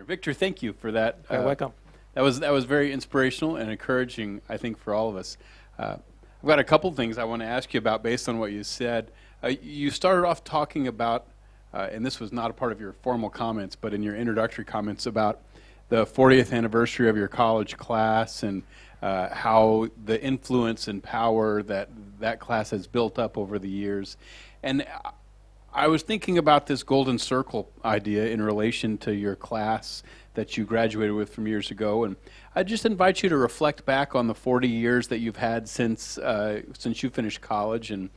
Victor, thank you for that. You're welcome. That was very inspirational and encouraging, I think, for all of us. I've got a couple things I want to ask you about based on what you said. You started off talking about, and this was not a part of your formal comments, but in your introductory comments about the 40th anniversary of your college class and how the influence and power that class has built up over the years. And I was thinking about this golden circle idea in relation to your class that you graduated with from years ago, and I just invite you to reflect back on the 40 years that you've had since you finished college, and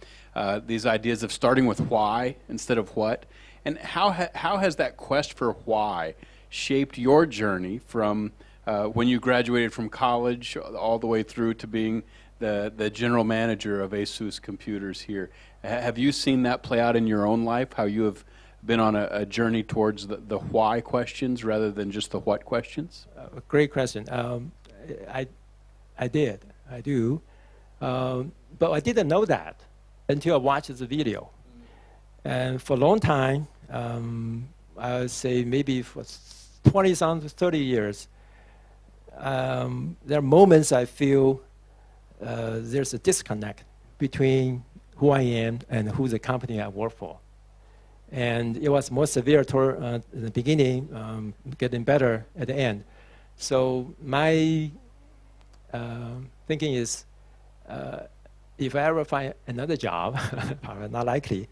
these ideas of starting with why instead of what, and how has that quest for why shaped your journey from when you graduated from college all the way through to being the general manager of ASUS Computers here. Have you seen that play out in your own life, how you have been on a journey towards the why questions rather than just the what questions? Great question. I do. But I didn't know that until I watched the video. And for a long time, I would say maybe for 20-some, 30 years, there are moments I feel there's a disconnect between who I am and who the company I work for. And it was more severe toward the beginning, getting better at the end. So my thinking is, if I ever find another job, probably not likely,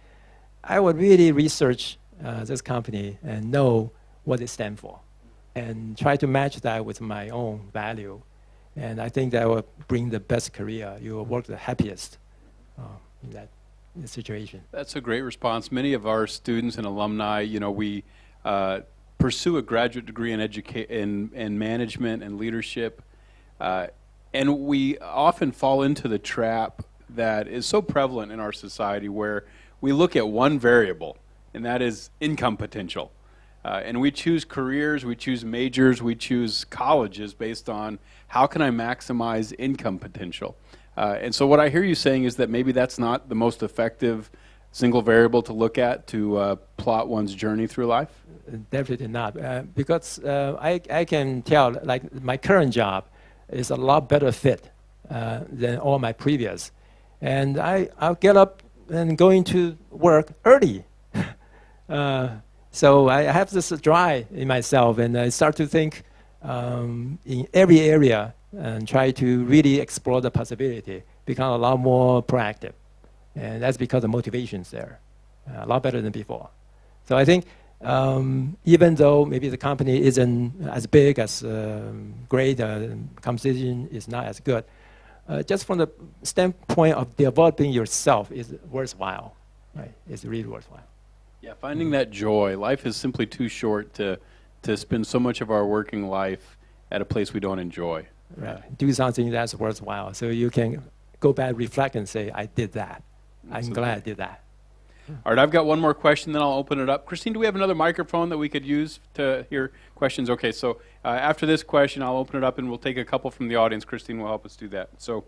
I would really research this company and know what it stands for, and try to match that with my own value. And I think that will bring the best career. You will work the happiest in that situation. That's a great response. Many of our students and alumni, we pursue a graduate degree in management and leadership, and we often fall into the trap that is so prevalent in our society where we look at one variable, and that is income potential. And we choose careers, we choose majors, we choose colleges based on how can I maximize income potential. And so what I hear you saying is that maybe that's not the most effective single variable to look at to plot one's journey through life? Definitely not, because I can tell, like my current job is a lot better fit than all my previous. And I'll get up and going to work early. So I have this drive in myself, and I start to think in every area and try to really explore the possibility, become a lot more proactive. And that's because the motivation's there, a lot better than before. So I think even though maybe the company isn't as big, as great, competition is not as good, just from the standpoint of developing yourself is worthwhile, right? It's really worthwhile. Yeah, finding that joy. Life is simply too short to spend so much of our working life at a place we don't enjoy. Right. Do something that's worthwhile, so you can go back, reflect, and say, I did that. I'm glad I did that. All right, I've got one more question, then I'll open it up. Christine, do we have another microphone that we could use to hear questions? Okay, so after this question, I'll open it up, and we'll take a couple from the audience. Christine will help us do that. So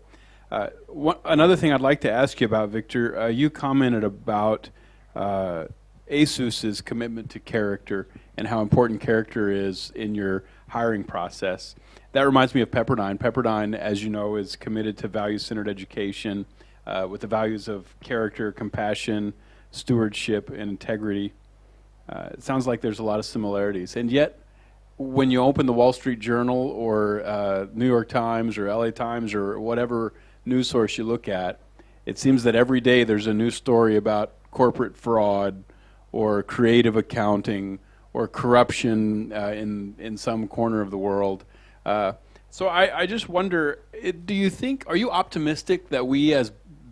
another thing I'd like to ask you about, Victor, you commented about ASUS's commitment to character and how important character is in your hiring process. That reminds me of Pepperdine. Pepperdine, as you know, is committed to value-centered education with the values of character, compassion, stewardship, and integrity. It sounds like there's a lot of similarities. And yet, when you open the Wall Street Journal or New York Times or LA Times or whatever news source you look at, it seems that every day there's a new story about corporate fraud or creative accounting or corruption in some corner of the world. So I just wonder, do you think, are you optimistic that we as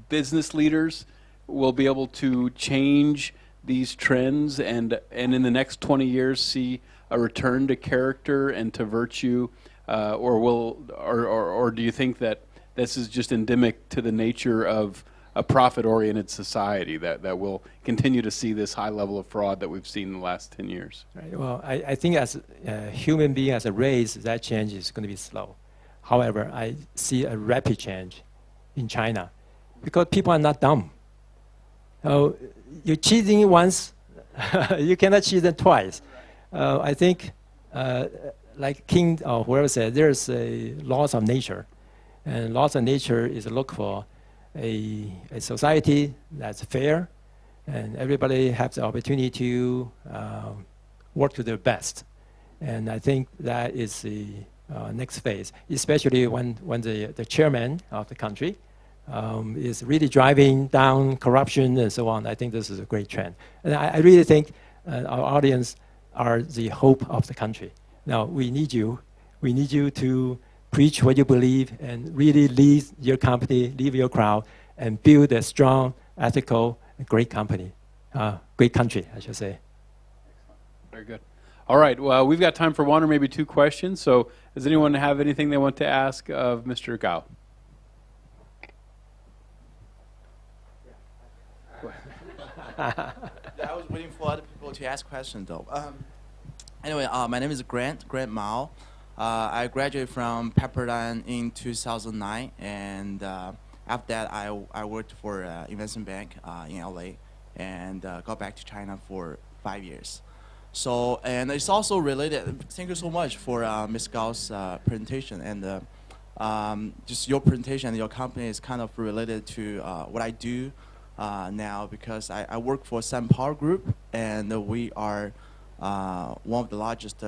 business leaders will be able to change these trends and in the next 20 years see a return to character and to virtue, or do you think that this is just endemic to the nature of a profit-oriented society that will continue to see this high level of fraud that we've seen in the last 10 years? Right. Well, I think as a human being, as a race, that change is going to be slow. However, I see a rapid change in China because people are not dumb. You're cheating once, you cannot cheat them twice. I think like King or whoever said, there's a laws of nature. And laws of nature is look for a society that's fair, and everybody has the opportunity to work to their best. And I think that is the next phase, especially when the chairman of the country is really driving down corruption and so on. I think this is a great trend. And I really think our audience are the hope of the country. Now, we need you. We need you to preach what you believe and really lead your company, lead your crowd, and build a strong, ethical, great company, great country, I should say. Very good. All right, well, we've got time for one or maybe two questions. So does anyone have anything they want to ask of Mr. Gao? Yeah, I was waiting for other people to ask questions, though. Anyway, my name is Grant Mao. I graduated from Pepperdine in 2009, and after that, I worked for an investment bank in LA, and got back to China for 5 years. So, and it's also related. Thank you so much for Ms. Gao's presentation, and just your presentation and your company is kind of related to what I do now, because I work for SunPower Group, and we are one of the largest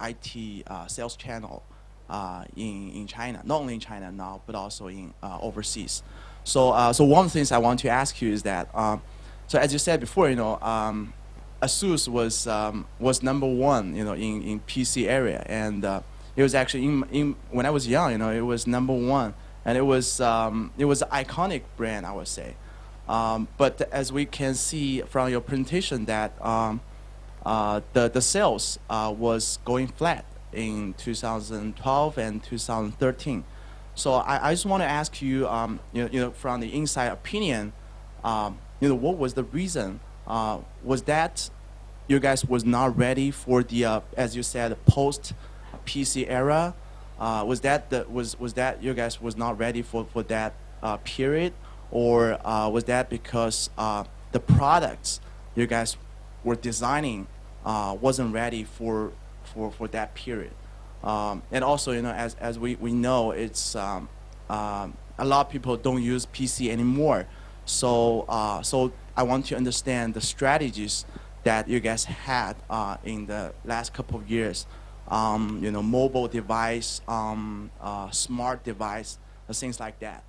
IT sales channel in China, not only in China now, but also in overseas. So, so one of the things I want to ask you is that, so as you said before, you know, ASUS was number one, you know, in PC area, and it was actually when I was young, you know, it was number one, and it was an iconic brand, I would say. But as we can see from your presentation, that the sales was going flat in 2012 and 2013. So I just want to ask you, you know, from the inside opinion, you know, what was the reason? Was that you guys was not ready for the, as you said, post PC era? Was that you guys was not ready for that period, or was that because the products you guys were designing wasn't ready for that period? And also, you know, as we know, it's a lot of people don't use PC anymore. So so I want to understand the strategies that you guys had in the last couple of years. You know, mobile device, smart device, things like that.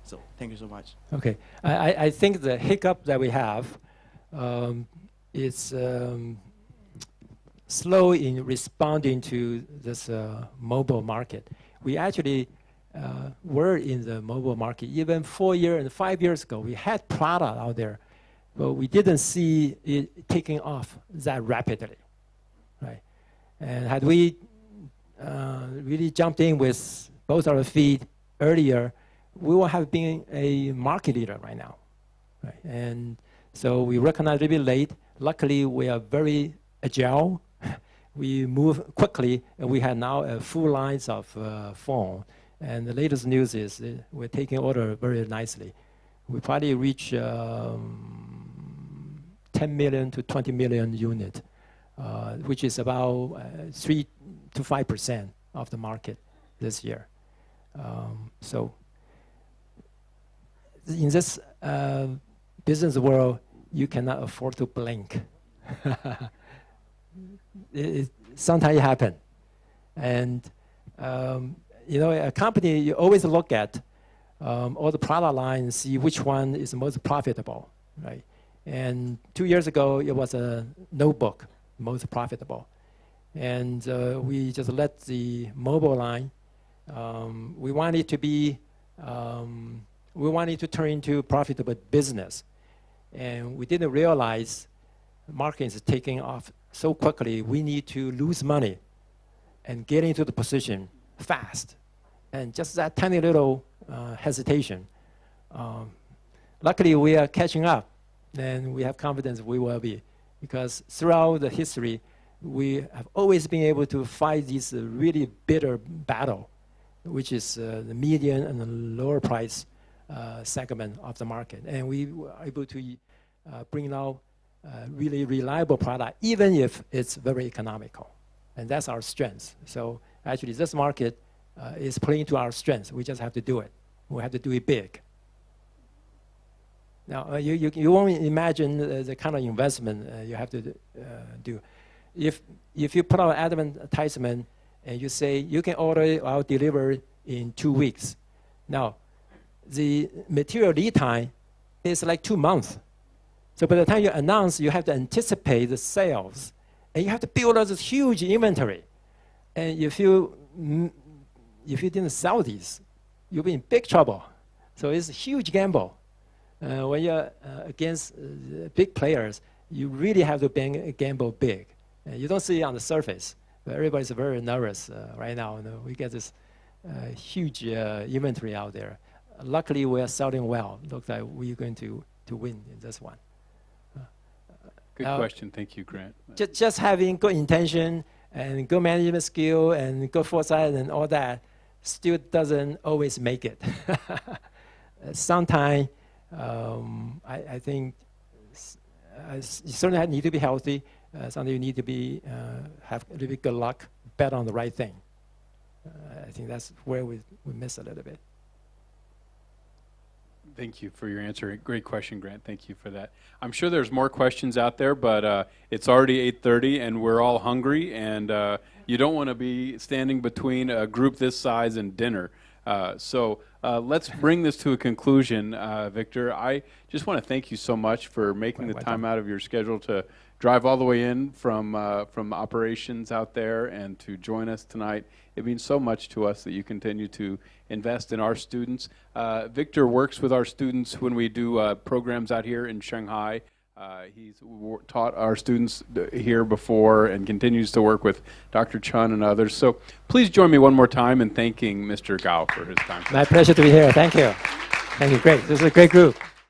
So thank you so much. Okay, I think the hiccup that we have is slow in responding to this mobile market. We actually were in the mobile market even 4 years and 5 years ago. We had product out there, but we didn't see it taking off that rapidly, right? And had we really jumped in with both our feet earlier, we would have been a market leader right now, right? And so we recognized a little bit late. Luckily, we are very agile. We move quickly, and we have now a full lines of phone. And the latest news is we're taking order very nicely. We probably reach 10 million to 20 million unit, which is about 3 to 5% of the market this year. So in this business world, you cannot afford to blink. Sometimes it happens. And you know, a company, you always look at all the product lines, see which one is most profitable, right? And 2 years ago, it was a notebook, most profitable. And we just let the mobile line, we want it to be, we want it to turn into a profitable business. And we didn't realize the market is taking off so quickly, we need to lose money and get into the position fast. And just that tiny little hesitation. Luckily, we are catching up, and we have confidence we will be. Because throughout the history, we have always been able to fight this really bitter battle, which is the median and the lower price segment of the market. And we were able to bring out really reliable product, even if it's very economical. And that's our strength. So actually, this market is playing to our strengths. We just have to do it. We have to do it big. Now, you won't imagine the kind of investment you have to do. If you put out advertisement and you say, you can order it, I'll deliver in 2 weeks. Now, the material lead time is like 2 months. So by the time you announce, you have to anticipate the sales. And you have to build up this huge inventory. And if you didn't sell these, you'll be in big trouble. So it's a huge gamble. When you're against big players, you really have to gamble big. You don't see it on the surface, but everybody's very nervous right now. We get this huge inventory out there. Luckily, we are selling well. Looks like we're going to win in this one. Good question. Thank you, Grant. Just having good intention and good management skill and good foresight and all that still doesn't always make it. Sometimes I think you certainly need to be healthy. Sometimes you need to have a little bit good luck, bet on the right thing. I think that's where we miss a little bit. Thank you for your answer. Great question, Grant. Thank you for that. I'm sure there's more questions out there, but it's already 8:30 and we're all hungry, and you don't want to be standing between a group this size and dinner. So let's bring this to a conclusion, Victor. I just want to thank you so much for making the time out of your schedule to drive all the way in from operations out there and to join us tonight. It means so much to us that you continue to invest in our students. Victor works with our students when we do programs out here in Shanghai. He's taught our students here before and continues to work with Dr. Chun and others. So please join me one more time in thanking Mr. Gao for his time. My pleasure to be here. Thank you. Thank you. Great. This is a great group.